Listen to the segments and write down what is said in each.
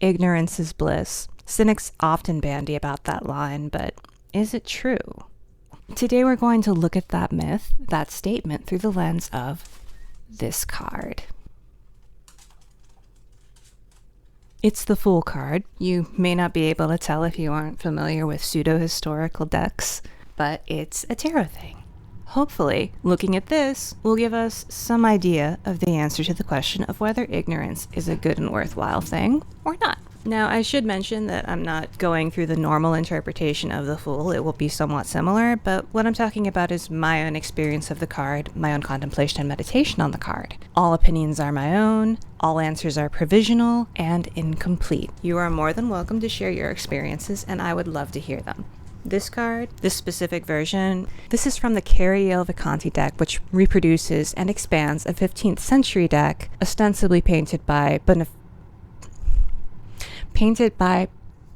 ignorance is bliss. Cynics often bandy about that line, but is it true? Today we're going to look at that myth, that statement, through the lens of this card. It's the Fool card. You may not be able to tell if you aren't familiar with pseudo-historical decks, but it's a tarot thing. Hopefully, looking at this will give us some idea of the answer to the question of whether ignorance is a good and worthwhile thing or not. Now, I should mention that I'm not going through the normal interpretation of the Fool. It will be somewhat similar, but what I'm talking about is my own experience of the card, my own contemplation and meditation on the card. All opinions are my own, all answers are provisional and incomplete. You are more than welcome to share your experiences, and I would love to hear them. This card, this specific version, this is from the Cariel Vicanti deck, which reproduces and expands a 15th century deck, ostensibly painted by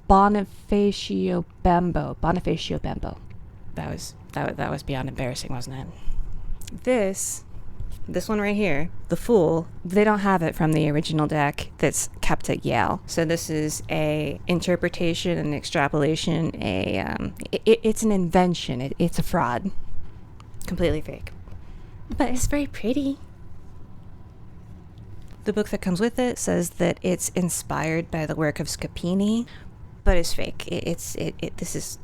Bonifacio Bembo. That was beyond embarrassing, wasn't it? This one right here, the Fool, they don't have it from the original deck that's kept at Yale. So this is a interpretation and extrapolation. It's an invention. It's a fraud. Completely fake. But it's very pretty. The book that comes with it says that it's inspired by the work of Scapini, but it's fake. This is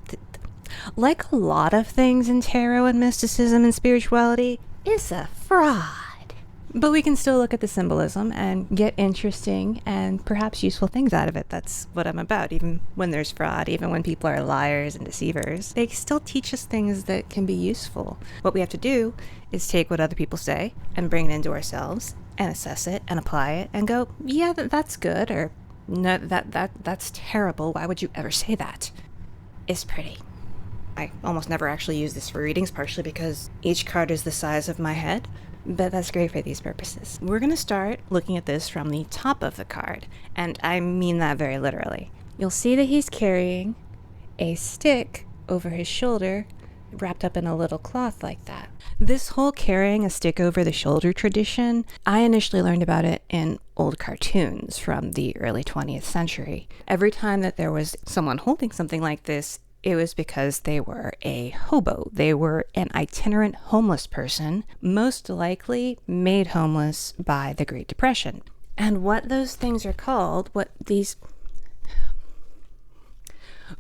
like a lot of things in tarot and mysticism and spirituality. It's a fraud. But we can still look at the symbolism and get interesting and perhaps useful things out of it. That's what I'm about. Even when there's fraud, even when people are liars and deceivers, they still teach us things that can be useful. What we have to do is take what other people say and bring it into ourselves and assess it and apply it and go, yeah, that's good, or no, that's terrible. Why would you ever say that? It's pretty. I almost never actually use this for readings, partially because each card is the size of my head, but that's great for these purposes. We're going to start looking at this from the top of the card, and I mean that very literally. You'll see that he's carrying a stick over his shoulder, wrapped up in a little cloth like that. This whole carrying a stick over the shoulder tradition, I initially learned about it in old cartoons from the early 20th century. Every time that there was someone holding something like this, it was because they were a hobo. They were an itinerant homeless person, most likely made homeless by the Great Depression. And what those things are called, what these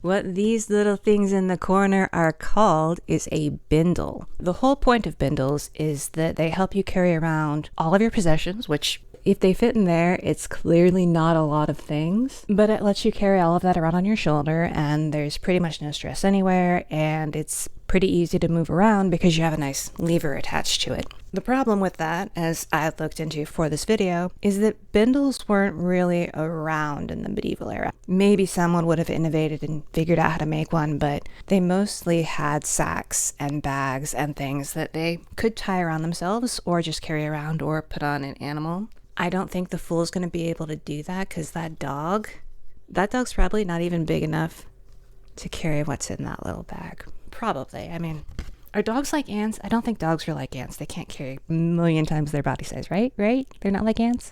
little things in the corner are called, is a bindle. The whole point of bindles is that they help you carry around all of your possessions, which if they fit in there, it's clearly not a lot of things, but it lets you carry all of that around on your shoulder, and there's pretty much no stress anywhere, and it's pretty easy to move around because you have a nice lever attached to it. The problem with that, as I looked into for this video, is that bindles weren't really around in the medieval era. Maybe someone would have innovated and figured out how to make one, but they mostly had sacks and bags and things that they could tie around themselves or just carry around or put on an animal. I don't think the Fool's going to be able to do that because that dog's probably not even big enough to carry what's in that little bag. Probably. I mean, are dogs like ants? I don't think dogs are like ants. They can't carry a million times their body size, right? They're not like ants?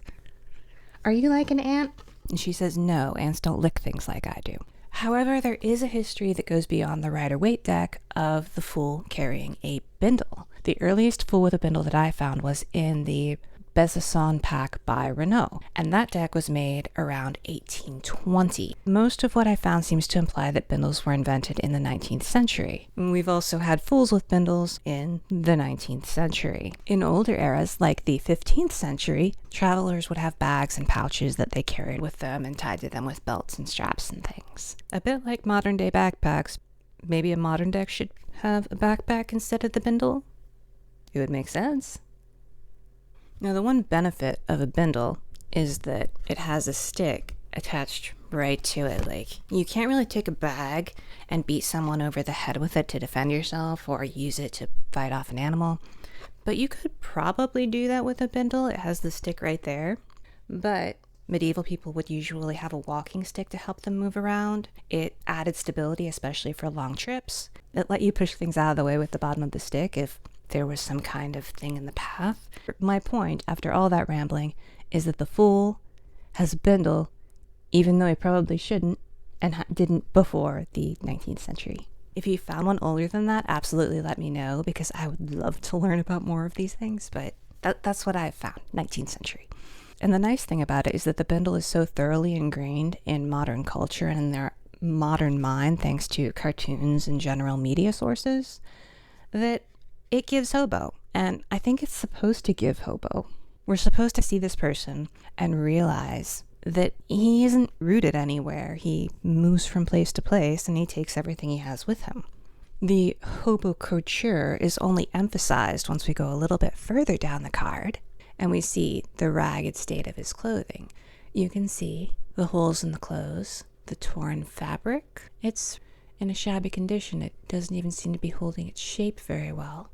Are you like an ant? And she says, no, ants don't lick things like I do. However, there is a history that goes beyond the Rider-Waite deck of the Fool carrying a bindle. The earliest Fool with a bindle that I found was in the Besançon pack by Renault, and that deck was made around 1820. Most of what I found seems to imply that bindles were invented in the 19th century. We've also had Fools with bindles in the 19th century. In older eras, like the 15th century, travelers would have bags and pouches that they carried with them and tied to them with belts and straps and things. A bit like modern day backpacks. Maybe a modern deck should have a backpack instead of the bindle? It would make sense. Now, the one benefit of a bindle is that it has a stick attached right to it. Like, you can't really take a bag and beat someone over the head with it to defend yourself or use it to fight off an animal. But you could probably do that with a bindle. It has the stick right there. But medieval people would usually have a walking stick to help them move around. It added stability, especially for long trips. It let you push things out of the way with the bottom of the stick if there was some kind of thing in the path. My point, after all that rambling, is that the Fool has a bindle even though he probably shouldn't and didn't before the 19th century. If you found one older than that, absolutely let me know, because I would love to learn about more of these things, but that's what I've found, 19th century. And the nice thing about it is that the bindle is so thoroughly ingrained in modern culture and in their modern mind, thanks to cartoons and general media sources, that it gives hobo. And I think it's supposed to give hobo. We're supposed to see this person and realize that he isn't rooted anywhere. He moves from place to place and he takes everything he has with him. The hobo couture is only emphasized once we go a little bit further down the card and we see the ragged state of his clothing. You can see the holes in the clothes, the torn fabric. It's in a shabby condition. It doesn't even seem to be holding its shape very well.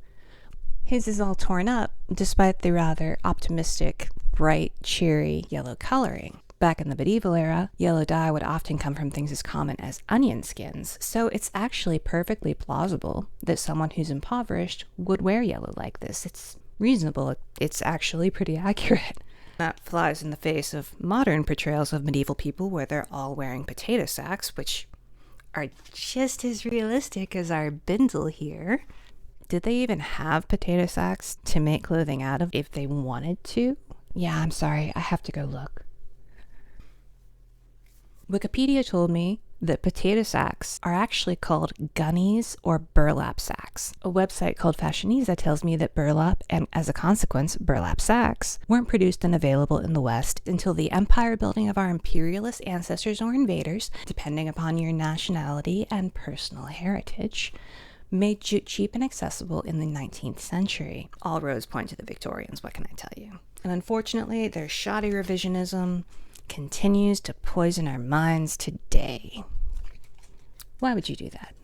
His is all torn up, despite the rather optimistic, bright, cheery yellow coloring. Back in the medieval era, yellow dye would often come from things as common as onion skins, so it's actually perfectly plausible that someone who's impoverished would wear yellow like this. It's reasonable. It's actually pretty accurate. That flies in the face of modern portrayals of medieval people where they're all wearing potato sacks, which are just as realistic as our bindle here. Did they even have potato sacks to make clothing out of if they wanted to? Yeah, I'm sorry, I have to go look. Wikipedia told me that potato sacks are actually called gunnies or burlap sacks. A website called Fashionista tells me that burlap, and as a consequence, burlap sacks, weren't produced and available in the West until the empire building of our imperialist ancestors or invaders, depending upon your nationality and personal heritage, made jute cheap and accessible in the 19th century. All roads point to the Victorians, what can I tell you? And unfortunately, their shoddy revisionism continues to poison our minds today. Why would you do that?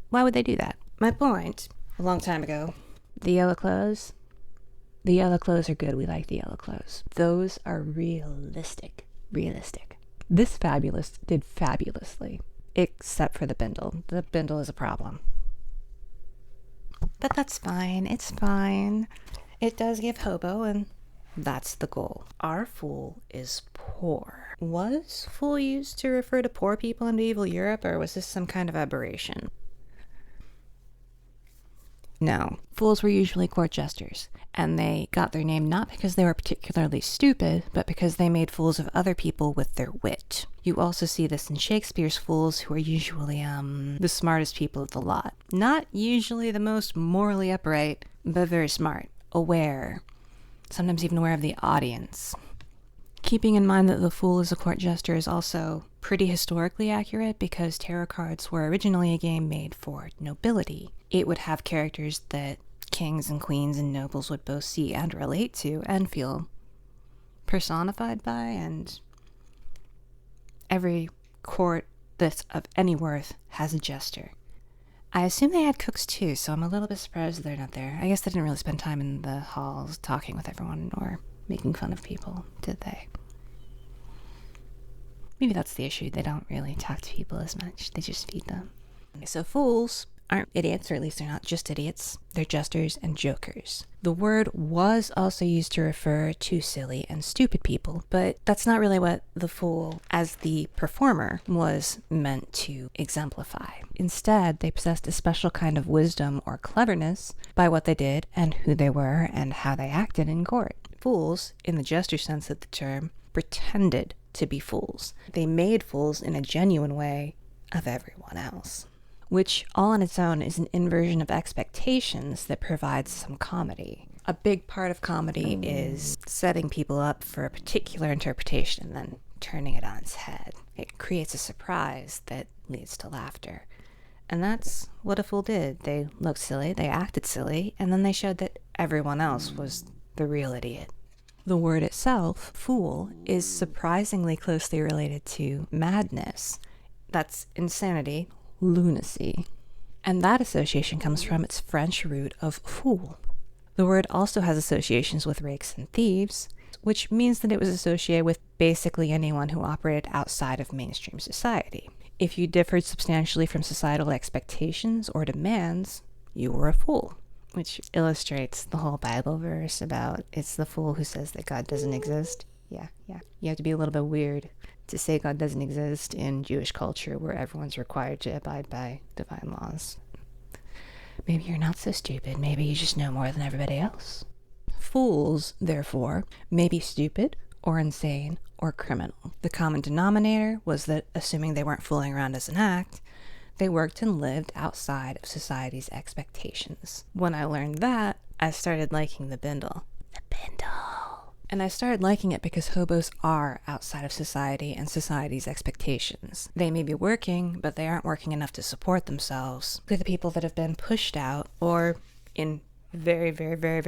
Why would they do that? My point, a long time ago, the yellow clothes are good. We like the yellow clothes. Those are realistic. This fabulous did fabulously, except for the bindle. The bindle is a problem. But that's fine. It's fine. It does give hobo, and that's the goal. Our fool is poor. Was fool used to refer to poor people in medieval Europe, or was this some kind of aberration? No. Fools were usually court jesters, and they got their name not because they were particularly stupid, but because they made fools of other people with their wit. You also see this in Shakespeare's fools, who are usually, the smartest people of the lot. Not usually the most morally upright, but very smart, aware, sometimes even aware of the audience. Keeping in mind that the fool is a court jester is also pretty historically accurate, because tarot cards were originally a game made for nobility. It would have characters that kings and queens and nobles would both see and relate to and feel personified by, and every court that's of any worth has a jester. I assume they had cooks too, so I'm a little bit surprised they're not there. I guess they didn't really spend time in the halls talking with everyone or making fun of people, did they? Maybe that's the issue. They don't really talk to people as much. They just feed them. So fools aren't idiots, or at least they're not just idiots. They're jesters and jokers. The word was also used to refer to silly and stupid people, but that's not really what the fool, as the performer, was meant to exemplify. Instead, they possessed a special kind of wisdom or cleverness by what they did and who they were and how they acted in court. Fools, in the jester sense of the term, pretended to be fools. They made fools in a genuine way of everyone else, which all on its own is an inversion of expectations that provides some comedy. A big part of comedy is setting people up for a particular interpretation and then turning it on its head. It creates a surprise that leads to laughter. And that's what a fool did. They looked silly, they acted silly, and then they showed that everyone else was the real idiot. The word itself, fool, is surprisingly closely related to madness. That's insanity, lunacy. And that association comes from its French root of fool. The word also has associations with rakes and thieves, which means that it was associated with basically anyone who operated outside of mainstream society. If you differed substantially from societal expectations or demands, you were a fool. Which illustrates the whole Bible verse about it's the fool who says that God doesn't exist. Yeah. You have to be a little bit weird to say God doesn't exist in Jewish culture where everyone's required to abide by divine laws. Maybe you're not so stupid. Maybe you just know more than everybody else. Fools, therefore, may be stupid or insane or criminal. The common denominator was that, assuming they weren't fooling around as an act, they worked and lived outside of society's expectations. When I learned that, I started liking the bindle. The bindle. And I started liking it because hobos are outside of society and society's expectations. They may be working, but they aren't working enough to support themselves. They're the people that have been pushed out, or in very rare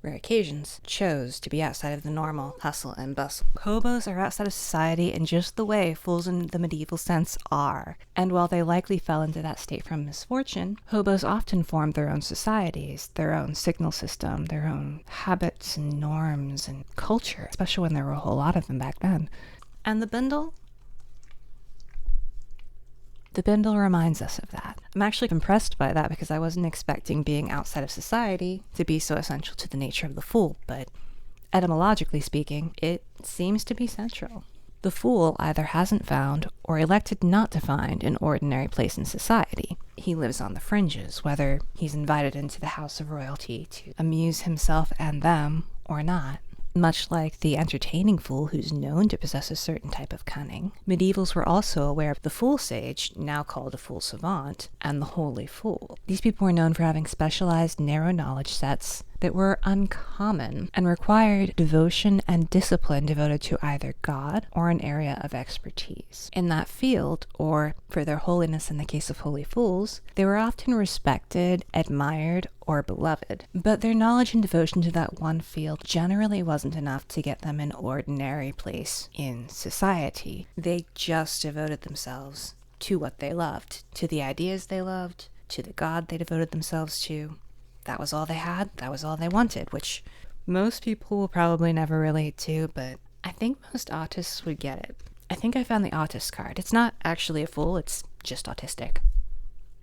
occasions, chose to be outside of the normal hustle and bustle. Hobos are outside of society in just the way fools in the medieval sense are. And while they likely fell into that state from misfortune, hobos often formed their own societies, their own signal system, their own habits and norms and culture, especially when there were a whole lot of them back then. And the bindle reminds us of that. I'm actually impressed by that because I wasn't expecting being outside of society to be so essential to the nature of the fool, but etymologically speaking, it seems to be central. The fool either hasn't found or elected not to find an ordinary place in society. He lives on the fringes, whether he's invited into the house of royalty to amuse himself and them or not. Much like the entertaining fool who's known to possess a certain type of cunning, medievals were also aware of the fool sage, now called a fool savant, and the holy fool. These people were known for having specialized narrow knowledge sets that were uncommon and required devotion and discipline devoted to either God or an area of expertise. In that field, or for their holiness in the case of holy fools, they were often respected, admired, or beloved. But their knowledge and devotion to that one field generally wasn't enough to get them an ordinary place in society. They just devoted themselves to what they loved, to the ideas they loved, to the God they devoted themselves to. That was all they had, that was all they wanted, which most people will probably never relate to, but I think most autists would get it. I think I found the autist card. It's not actually a fool, it's just autistic.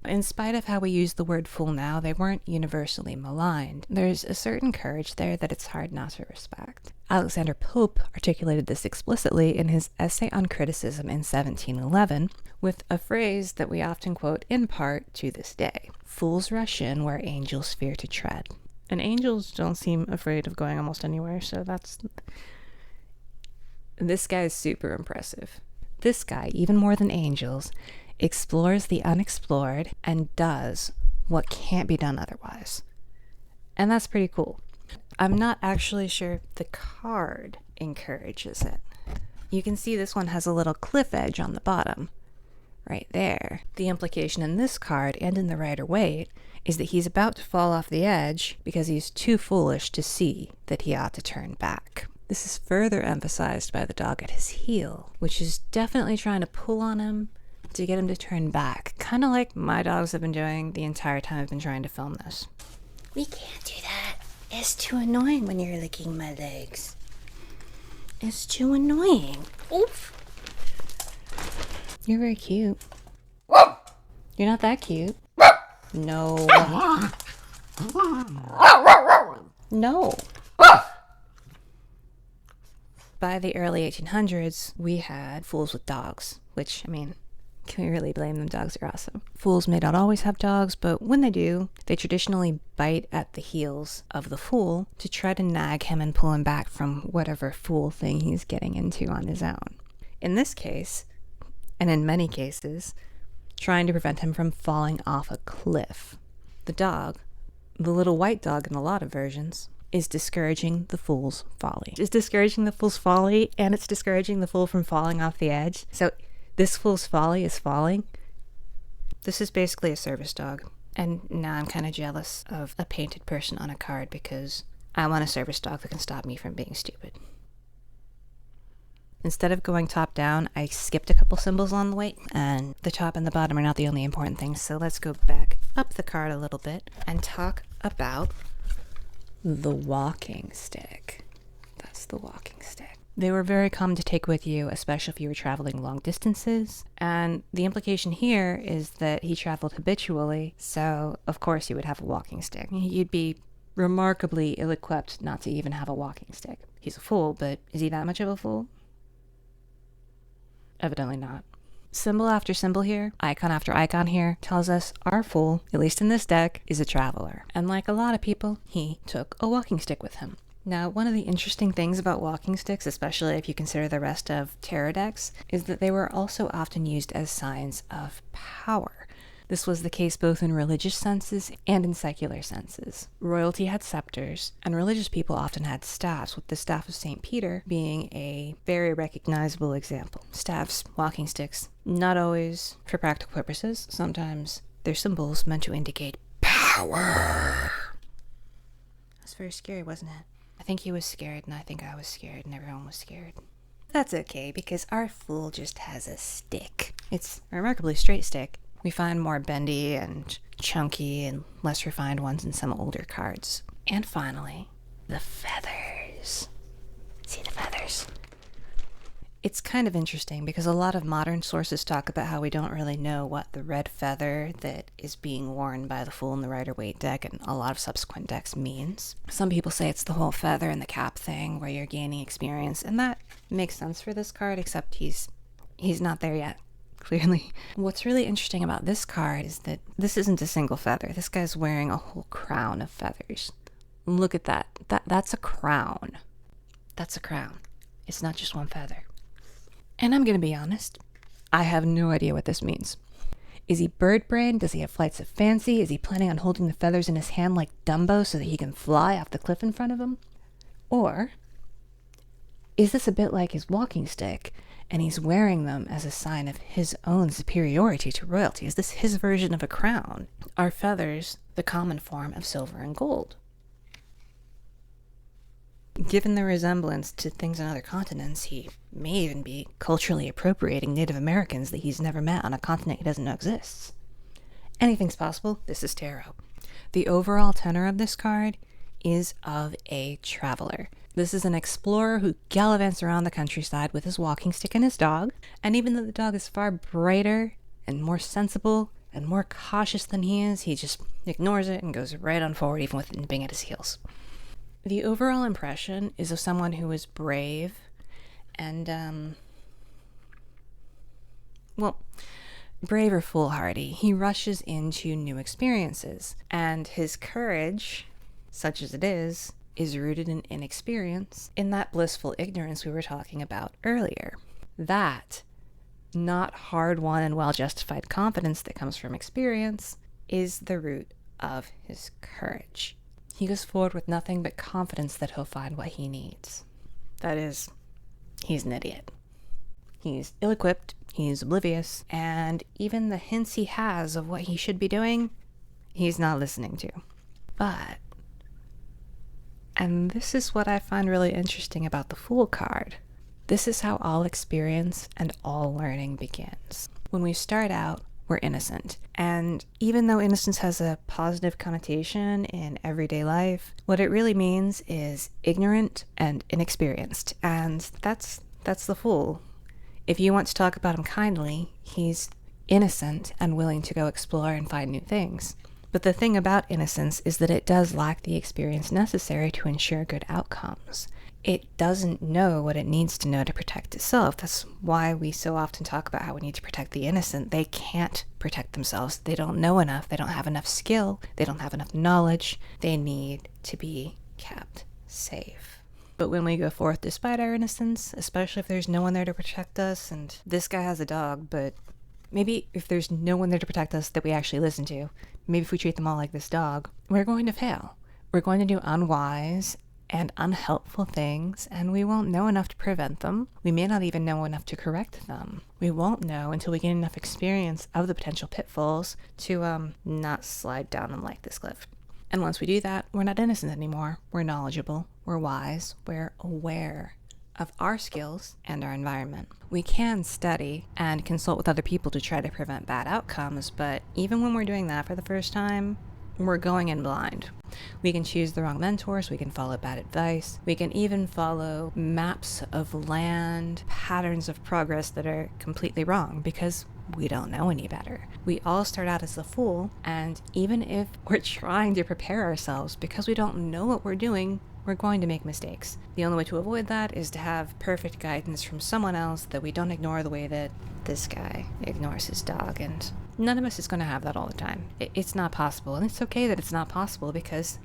In spite of how we use the word fool now, they weren't universally maligned. There's a certain courage there that it's hard not to respect. Alexander Pope articulated this explicitly in his Essay on Criticism in 1711, with a phrase that we often quote in part to this day. Fools rush in where angels fear to tread. And angels don't seem afraid of going almost anywhere, so this guy is super impressive. This guy, even more than angels, explores the unexplored and does what can't be done otherwise. And that's pretty cool. I'm not actually sure the card encourages it. You can see this one has a little cliff edge on the bottom, right there. The implication in this card and in the Rider-Waite is that he's about to fall off the edge because he's too foolish to see that he ought to turn back. This is further emphasized by the dog at his heel, which is definitely trying to pull on him to get him to turn back, kind of like my dogs have been doing the entire time I've been trying to film this. We can't do that. It's too annoying when you're licking my legs. It's too annoying. Oof. You're very cute. You're not that cute. No. No. By the early 1800s, we had fools with dogs, which, I mean, can we really blame them? Dogs are awesome. Fools may not always have dogs, but when they do, they traditionally bite at the heels of the fool to try to nag him and pull him back from whatever fool thing he's getting into on his own. In this case, and in many cases, trying to prevent him from falling off a cliff. The dog, the little white dog in a lot of versions, is discouraging the fool's folly. It's discouraging the fool's folly, and it's discouraging the fool from falling off the edge. So this fool's folly is falling. This is basically a service dog. And now I'm kind of jealous of a painted person on a card because I want a service dog that can stop me from being stupid. Instead of going top down, I skipped a couple symbols on the way, and the top and the bottom are not the only important things, so let's go back up the card a little bit and talk about the walking stick. That's the walking stick. They were very common to take with you, especially if you were traveling long distances, and the implication here is that he traveled habitually, so of course he would have a walking stick. You'd be remarkably ill-equipped not to even have a walking stick. he's a fool, but is he that much of a fool? Evidently not. Symbol after symbol here, icon after icon here, tells us our fool, at least in this deck, is a traveler. And like a lot of people, he took a walking stick with him. Now, one of the interesting things about walking sticks, especially if you consider the rest of tarot decks, is that they were also often used as signs of power. This was the case both in religious senses and in secular senses. Royalty had scepters, and religious people often had staffs, with the staff of St. Peter being a very recognizable example. Staffs, walking sticks, not always for practical purposes. Sometimes they're symbols meant to indicate power. That's very scary, wasn't it? I think he was scared, and I think I was scared, and everyone was scared. That's okay, because our fool just has a stick. It's a remarkably straight stick. We find more bendy and chunky and less refined ones in some older cards. And finally, the feathers. See the feathers? It's kind of interesting because a lot of modern sources talk about how we don't really know what the red feather that is being worn by the Fool in the Rider-Waite deck and a lot of subsequent decks means. Some people say it's the whole feather and the cap thing where you're gaining experience, and that makes sense for this card, except he's not there yet. Clearly. What's really interesting about this card is that this isn't a single feather. This guy's wearing a whole crown of feathers. Look at that. That's a crown. That's a crown. It's not just one feather. And I'm going to be honest, I have no idea what this means. Is he bird brain? Does he have flights of fancy? Is he planning on holding the feathers in his hand like Dumbo so that he can fly off the cliff in front of him? Or is this a bit like his walking stick, and he's wearing them as a sign of his own superiority to royalty? Is this his version of a crown? Are feathers the common form of silver and gold? Given the resemblance to things on other continents, he may even be culturally appropriating Native Americans that he's never met on a continent he doesn't know exists. Anything's possible. This is tarot. The overall tenor of this card is of a traveler. This is an explorer who gallivants around the countryside with his walking stick and his dog, and even though the dog is far brighter and more sensible and more cautious than he is, he just ignores it and goes right on forward even with it nipping at his heels. The overall impression is of someone who is brave and, brave or foolhardy. He rushes into new experiences, and his courage, such as it is rooted in inexperience, in that blissful ignorance we were talking about earlier. That, not hard-won and well-justified confidence that comes from experience, is the root of his courage. He goes forward with nothing but confidence that he'll find what he needs. That is, he's an idiot. He's ill-equipped, he's oblivious, and even the hints he has of what he should be doing, he's not listening to. But, and this is what I find really interesting about the Fool card, this is how all experience and all learning begins. When we start out, we're innocent. And even though innocence has a positive connotation in everyday life, what it really means is ignorant and inexperienced. And that's the Fool. If you want to talk about him kindly, he's innocent and willing to go explore and find new things. But the thing about innocence is that it does lack the experience necessary to ensure good outcomes. It doesn't know what it needs to know to protect itself. That's why we so often talk about how we need to protect the innocent. They can't protect themselves. They don't know enough. They don't have enough skill. They don't have enough knowledge. They need to be kept safe. But when we go forth despite our innocence, especially if there's no one there to protect us, and this guy has a dog, but maybe if there's no one there to protect us that we actually listen to, maybe if we treat them all like this dog, we're going to fail. We're going to do unwise and unhelpful things, and we won't know enough to prevent them. We may not even know enough to correct them. We won't know until we get enough experience of the potential pitfalls to not slide down them like this cliff. And once we do that, we're not innocent anymore. We're knowledgeable, we're wise, we're aware of our skills and our environment. We can study and consult with other people to try to prevent bad outcomes, but even when we're doing that for the first time, we're going in blind. We can choose the wrong mentors, we can follow bad advice, we can even follow maps of land, patterns of progress that are completely wrong because we don't know any better. We all start out as the Fool, and even if we're trying to prepare ourselves because we don't know what we're doing, We're going to make mistakes. The only way to avoid that is to have perfect guidance from someone else that we don't ignore the way that this guy ignores his dog, and none of us is going to have that all the time. It's not possible, and it's okay that it's not possible, because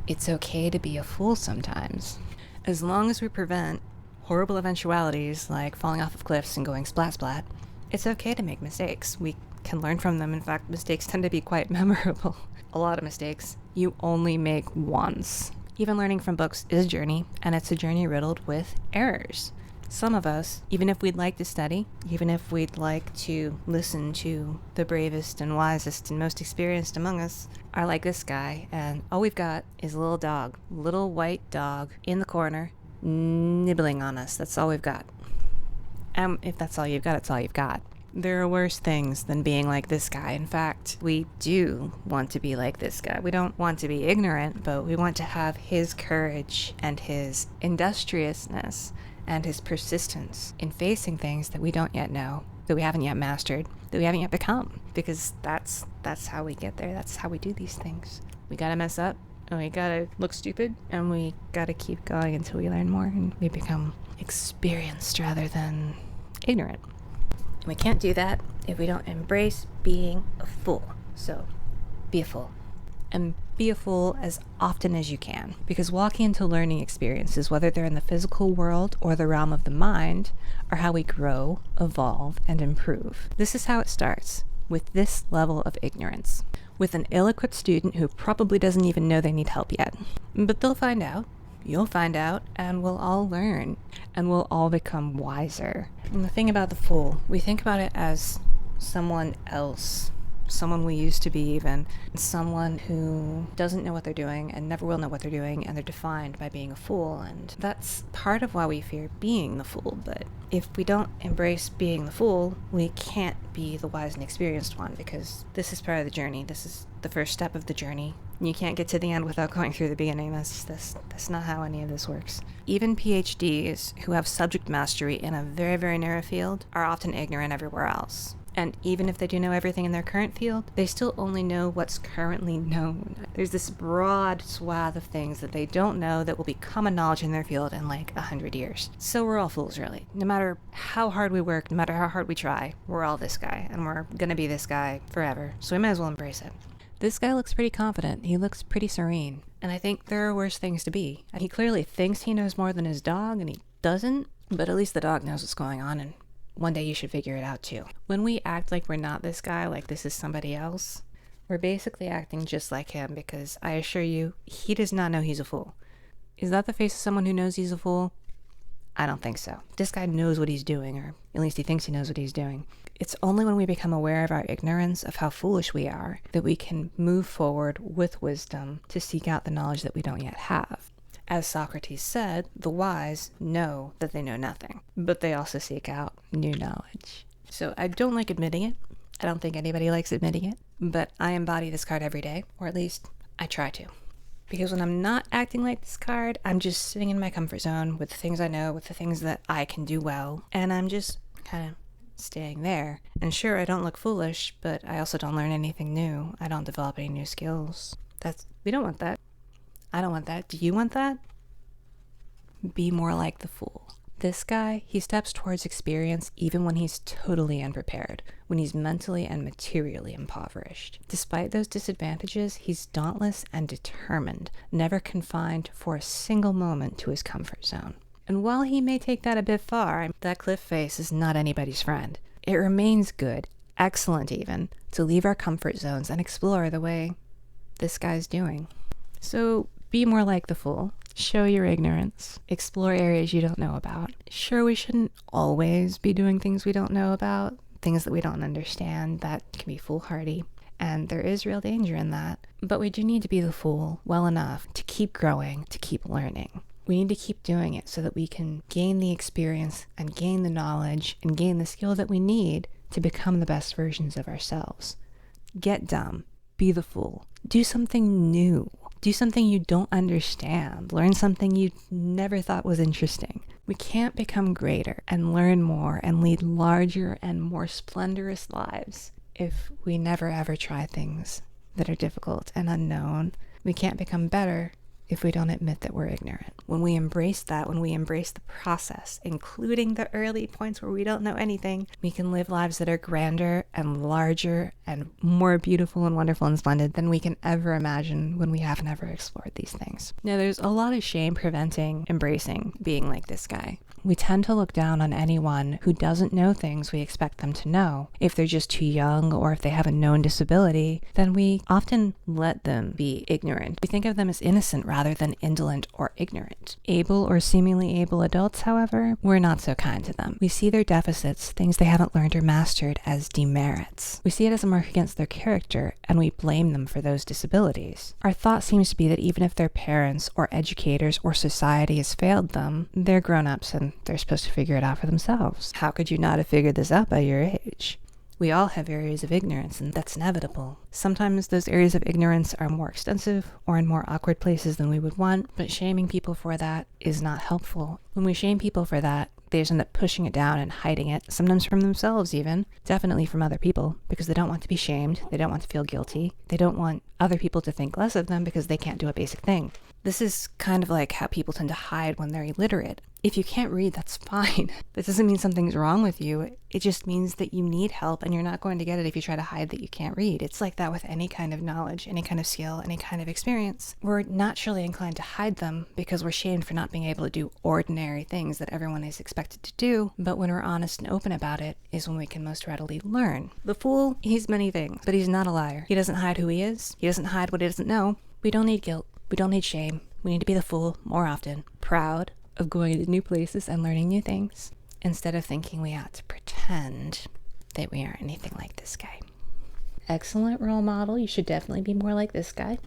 it's okay to be a fool sometimes. As long as we prevent horrible eventualities like falling off of cliffs and going splat splat, it's okay to make mistakes. We can learn from them. In fact, mistakes tend to be quite memorable. A lot of mistakes you only make once. Even learning from books is a journey, and it's a journey riddled with errors. Some of us, even if we'd like to study, even if we'd like to listen to the bravest and wisest and most experienced among us, are like this guy, and all we've got is a little dog, little white dog in the corner, nibbling on us. That's all we've got. And if that's all you've got, it's all you've got. There are worse things than being like this guy. In fact, we do want to be like this guy. We don't want to be ignorant, but we want to have his courage and his industriousness and his persistence in facing things that we don't yet know, that we haven't yet mastered, that we haven't yet become. Because that's how we get there. That's how we do these things. We gotta mess up, and we gotta look stupid, and we gotta keep going until we learn more and we become experienced rather than ignorant. And we can't do that if we don't embrace being a fool. So, be a fool. And be a fool as often as you can. Because walking into learning experiences, whether they're in the physical world or the realm of the mind, are how we grow, evolve, and improve. This is how it starts, with this level of ignorance. With an ill-equipped student who probably doesn't even know they need help yet. But they'll find out. You'll find out, and we'll all learn, and we'll all become wiser. And the thing about the fool, we think about it as someone else, someone we used to be even, someone who doesn't know what they're doing and never will know what they're doing, and they're defined by being a fool, and that's part of why we fear being the fool. But if we don't embrace being the fool, we can't be the wise and experienced one, because this is part of the journey. This is the first step of the journey. You can't get to the end without going through the beginning. That's not how any of this works. Even PhDs who have subject mastery in a very, very narrow field are often ignorant everywhere else. And even if they do know everything in their current field, they still only know what's currently known. There's this broad swath of things that they don't know that will be common knowledge in their field in like 100 years. So we're all fools, really. No matter how hard we work, no matter how hard we try, we're all this guy, and we're gonna be this guy forever. So we might as well embrace it. This guy looks pretty confident. He looks pretty serene. And I think there are worse things to be. And he clearly thinks he knows more than his dog, and he doesn't. But at least the dog knows what's going on, and one day you should figure it out too. When we act like we're not this guy, like this is somebody else, we're basically acting just like him, because I assure you, he does not know he's a fool. Is that the face of someone who knows he's a fool? I don't think so. This guy knows what he's doing, or at least he thinks he knows what he's doing. It's only when we become aware of our ignorance, of how foolish we are, that we can move forward with wisdom to seek out the knowledge that we don't yet have. As Socrates said, the wise know that they know nothing, but they also seek out new knowledge. So I don't like admitting it. I don't think anybody likes admitting it, but I embody this card every day, or at least I try to. Because when I'm not acting like this card, I'm just sitting in my comfort zone with the things I know, with the things that I can do well, and I'm just kind of staying there. And sure, I don't look foolish, but I also don't learn anything new. I don't develop any new skills. We don't want that. I don't want that. Do you want that? Be more like the fool. This guy, he steps towards experience even when he's totally unprepared, when he's mentally and materially impoverished. Despite those disadvantages, he's dauntless and determined, never confined for a single moment to his comfort zone. And while he may take that a bit far, that cliff face is not anybody's friend. It remains good, excellent even, to leave our comfort zones and explore the way this guy's doing. So be more like the fool. Show your ignorance. Explore areas you don't know about. Sure, we shouldn't always be doing things we don't know about, things that we don't understand. That can be foolhardy, and there is real danger in that. But we do need to be the fool well enough to keep growing, to keep learning. We need to keep doing it so that we can gain the experience and gain the knowledge and gain the skill that we need to become the best versions of ourselves. Get dumb. Be the fool. Do something new. Do something you don't understand. Learn something you never thought was interesting. We can't become greater and learn more and lead larger and more splendorous lives if we never ever try things that are difficult and unknown. We can't become better if we don't admit that we're ignorant. When we embrace that, when we embrace the process, including the early points where we don't know anything, we can live lives that are grander and larger and more beautiful and wonderful and splendid than we can ever imagine when we haven't ever explored these things. Now, there's a lot of shame preventing embracing being like this guy. We tend to look down on anyone who doesn't know things we expect them to know. If they're just too young or if they have a known disability, then we often let them be ignorant. We think of them as innocent rather than indolent or ignorant. Able or seemingly able adults, however, we're not so kind to them. We see their deficits, things they haven't learned or mastered, as demerits. We see it as a mark against their character, and we blame them for those disabilities. Our thought seems to be that even if their parents or educators or society has failed them, they're grown-ups and they're supposed to figure it out for themselves. How could you not have figured this out by your age? We all have areas of ignorance, and that's inevitable. Sometimes those areas of ignorance are more extensive or in more awkward places than we would want, but shaming people for that is not helpful. When we shame people for that, they just end up pushing it down and hiding it, sometimes from themselves even, definitely from other people, because they don't want to be shamed, they don't want to feel guilty, they don't want other people to think less of them because they can't do a basic thing. This is kind of like how people tend to hide when they're illiterate. If you can't read, that's fine. That doesn't mean something's wrong with you. It just means that you need help and you're not going to get it if you try to hide that you can't read. It's like that with any kind of knowledge, any kind of skill, any kind of experience. We're naturally inclined to hide them because we're shamed for not being able to do ordinary things that everyone is expected to do. But when we're honest and open about it is when we can most readily learn. The fool, he's many things, but he's not a liar. He doesn't hide who he is. He doesn't hide what he doesn't know. We don't need guilt. We don't need shame. We need to be the fool more often. Proud of going to new places and learning new things, instead of thinking we ought to pretend that we aren't anything like this guy. Excellent role model. You should definitely be more like this guy.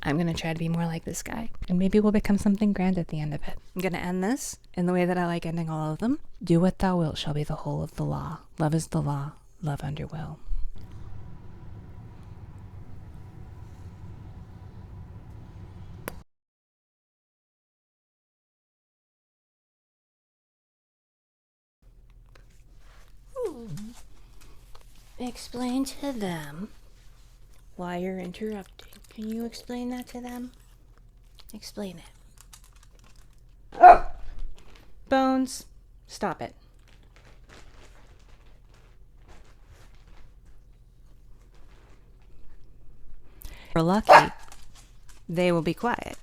I'm going to try to be more like this guy, and maybe we'll become something grand at the end of it. I'm going to end this in the way that I like ending all of them. Do what thou wilt shall be the whole of the law. Love is the law. Love under will. Explain to them why you're interrupting. Can you explain that to them? Explain it. Bones, stop it. We're lucky. They will be quiet.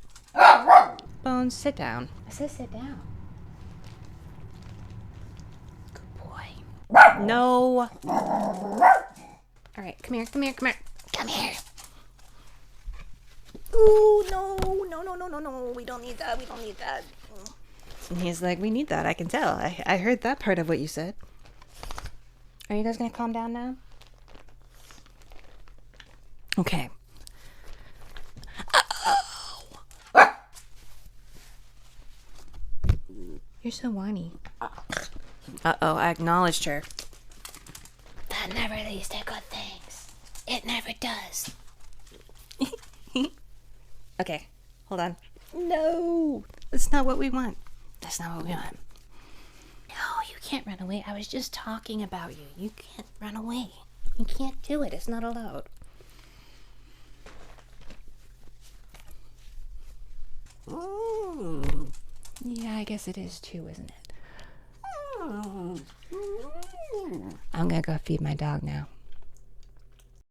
Bones, sit down. I said sit down. Good boy. No. All right, come here, come here, come here. Come here. Ooh, no. We don't need that. We don't need that. And he's like, we need that. I can tell. I heard that part of what you said. Are you guys going to calm down now? Okay. You're so whiny. Uh-oh, I acknowledged her. That never leads to good things. It never does. Okay, hold on. No, that's not what we want. That's not what we want. No, you can't run away. I was just talking about you. You can't run away. You can't do it. It's not allowed. Ooh. Yeah, I guess it is too, isn't it? I'm gonna go feed my dog now.